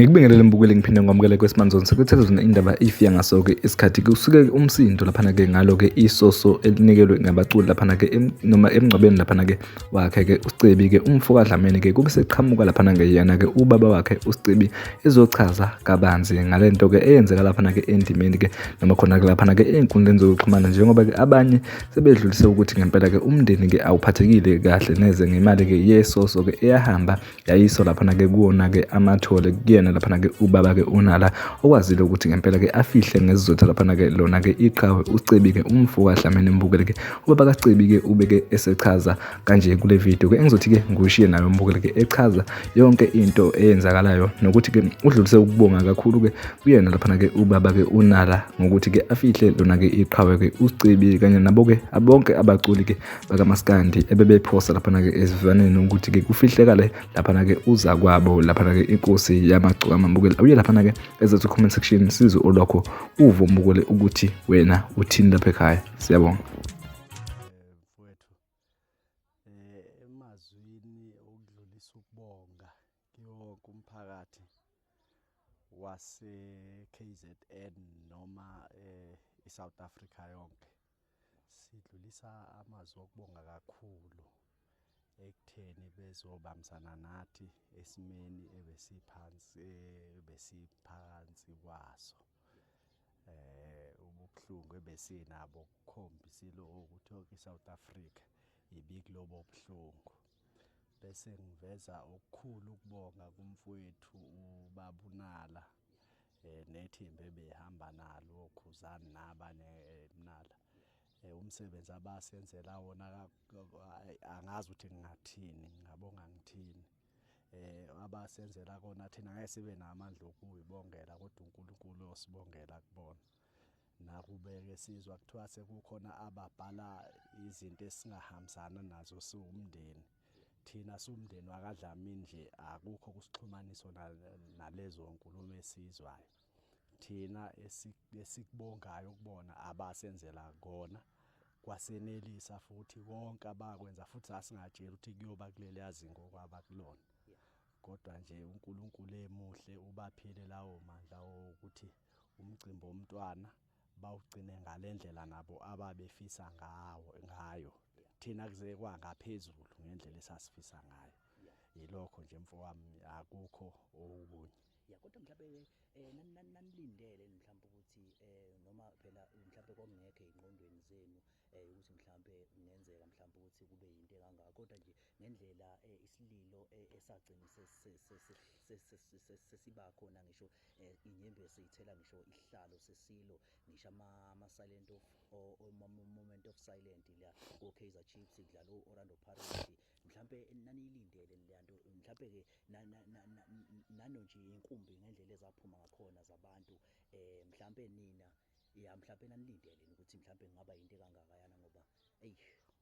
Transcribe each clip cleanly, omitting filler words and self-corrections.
Ngikubingelele mbukeli ngiphinde ngomukele kwesimanje sekuthelezona indaba ifika ngaso-ke isikhathi kusuke umsindo laphana-ke ngalo-ke isoso elinikelwe ngabaculi laphana-ke noma emngcwabeni laphana-ke wakhe-ke uSicebi-ke umfo kaDlamini-ke kube seqhamuka laphana-ke yena-ke ubaba wakhe uSicebi ezochaza kabanzi ngale nto-ke eyenzeka laphana-ke endimeni-ke noma khona-ke laphana-ke ey'nkundleni zokuxhumana njengoba-ke abanye sebedlulise ukuthi ngempela-ke umndeni-ke awuphathekile kahle neze ngemali-ke yesoso-ke eyahamba yayiso laphana-ke kuwona-ke amathole kuyena laphana-ke ubaba-ke uNala okwazile ukuthi ngempela-ke afihle ngesizotha laphana-ke lona-ke iqhawe uSicebi-ke umfo kaDlamini mbukeli-ke ubaba kaSicebi-ke ube-ke esechaza kanje kule video-ke engizothi-ke ngushiye nayo mbukeli-ke echaza yonke into eyenzakalayo nokuthi-ke udlulise ukubonga kakhulu-ke kuyena laphana-ke ubaba-ke uNala ngokuthi-ke afihle lona-ke iqhawe-ke uSicebi kanye nabo-ke bonke abaculi-ke bakaMaskandi ebebephosa laphana-ke esivaneni ukuthi-ke kufihlekale laphana-ke uza kwabo laphana-ke inkosi yamagcuka amambukeli awuye laphana-ke ezethu comment section sizwe olwakho uvo mbukeli ukuthi wena uthini lapha ekhaya. Siyabonga. Mfowethu emazwini okudlulisa ukubonga kiwonke umphakathi wase-KZN noma iSouth Africa yonke sidlulisa amazwi okubonga kakhulu ekutheni bezobambisana nathi esimeni ebesiphansi kwaso ubuhlungu ebesinabo kukhombisile ukuthi yonke iSouth Africa ibikulobo buhlungu bese ngiveza okukhulu ukubonga kumfowethu ubaba uNala nethimba ebehamba nalo oKhuzani nabanye Nala umsebenzi abasenzela wona angazi ukuthi ngingathini ngabonga ngithini abasenzela kona thina ngeke sibe namandla okuyibongela kodwa uNkulunkulu osibongela kubona nakube-ke sizwa kuthiwa sekukhona ababhala izinto esingahambisana nazo siwumndeni thina siwumndeni wakaDlamini nje akukho kusixhumanisa nalezo nkulumo esizwayo thina esikubongayo ukubona abasenzela kona kwasenelisa futhi konke abakwenza futhi sasingatshela ukuthi kuyoba kuleli yazi ngokwaba kulona kodwa nje uNkulunkulu emuhle ubaphile lawo mandla ukuthi umcimbi womntwana bawugcine ngalendlela nabo ababefisa ngayo thina kuze kwangaphezulu ngendlela esasifisa ngayo yilokho nje mfowami akukho okunye. Kodwa mhlawumbe nanilindele mhlawumbe ukuthi noma phela mhlawumbe kwakungekho ey'ngqondweni zenu ukuthi mhlawumbe kungenzeka mhlawumbe ukuthi kube yinto kangaka kodwa nje ngendlela isililo esagcina sesiba khona ngisho inyembe seyithela ngisho isihlalo sesilo ngisho ama-silent moment of silent la ko-Kaizer Chiefs kudlala o-Orlando Pirates mhlawumbe naniyilindele leyanto mhlawumbe-ke nanonje inkumbi ngendlela ezaphuma ngakhona zabantu mhlawumbe nina mhlawumbe nanilindele ukuthi mhlawumbe kungaba yinto kangakayana ngoba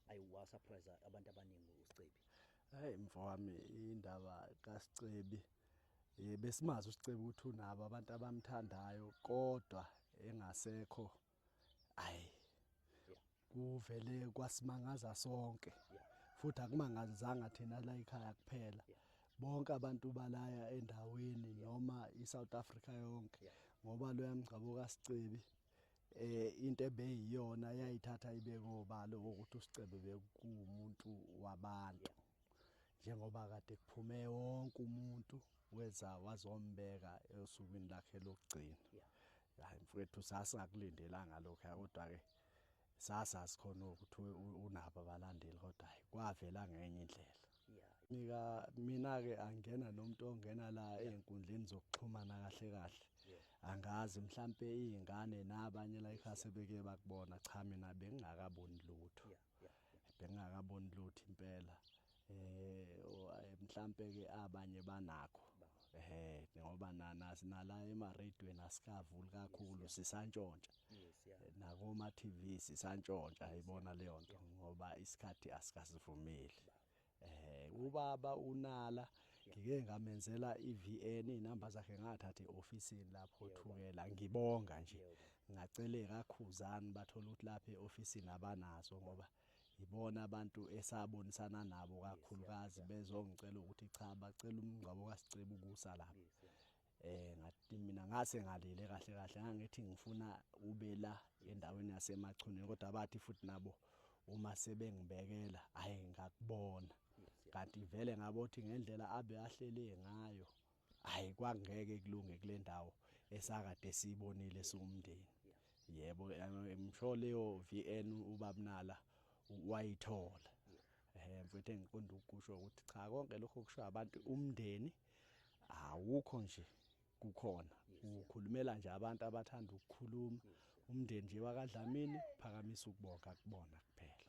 ayiwasurprise abantu abaningi uSicebi. Hayi mfowami indaba kaSicebi besimazi uSicebi ukuthi unabo abantu abamthandayo kodwa engasekho kuvele kwasimangaza sonke futhi akumangazanga thina la ekhaya kuphela bonke abantu balaya endaweni noma iSouth Africa yonke ngoba loya mngcwabo kaSicebi into ebeyiyona yayithatha ibeke obalo ukuthi uSicebi bekuwumuntu wabantu njengoba kade kuphume wonke umuntu wazombeka esukwini lakhe lokugcina. Hayi mfowethu sasingakulindelanga lokho kodwa-ke sasazi khona ukuthi unabo abalandeli kodwa kwavela ngenye indlela. Mina-ke angena nomuntu ongena la ey'nkundleni zokuxhumana kahle angazi mhlampe iy'ngane nabanye la ekhaya sebeke bakubona cha mina bengingakaboni lutho impela mhlampe-ke abanye banakho ngoba nala ema-radiyweni asikavuli kakhulu sisantshontsha nakoma-TV sisantshontsha ayibona leyo nto ngoba isikhathi asikasivumeli. Ubaba uNala ngike ngamenzela i-VN iy'namba zakhe ngathatha e-ofisini lapho Thukela ngibonga nje ngacela kakhuzani bathola ukuthi lapha e-ofisini abanazo ngoba ibona abantu esabonisana nabo kakhulukazi bezongicela ukuthi cha bacela umngcwabo kaSicebo ukusa lapha. Ngathi mina ngase ngalile kahle kahle ngangithi ngifuna ube la endaweni yasemachuneni kodwa bathi futhi nabo uma sebengibekela hhayi ngakubona kanti vele ngabothi ngendlela abe ahlele ngayo hhayi kwangeke kulunge kule ndawo esakade siyibonile siwumndeni. Yebo ngisho leyo VN uBabnala wayithola. Mfethu engiqonda ukusho ukuthi cha konke lokho kusho abantu umndeni awukho nje kukhona ukhulumela nje abantu abathanda ukukhuluma umndeni nje wakaDlamini phakamisa ukubonga kubona kuphela.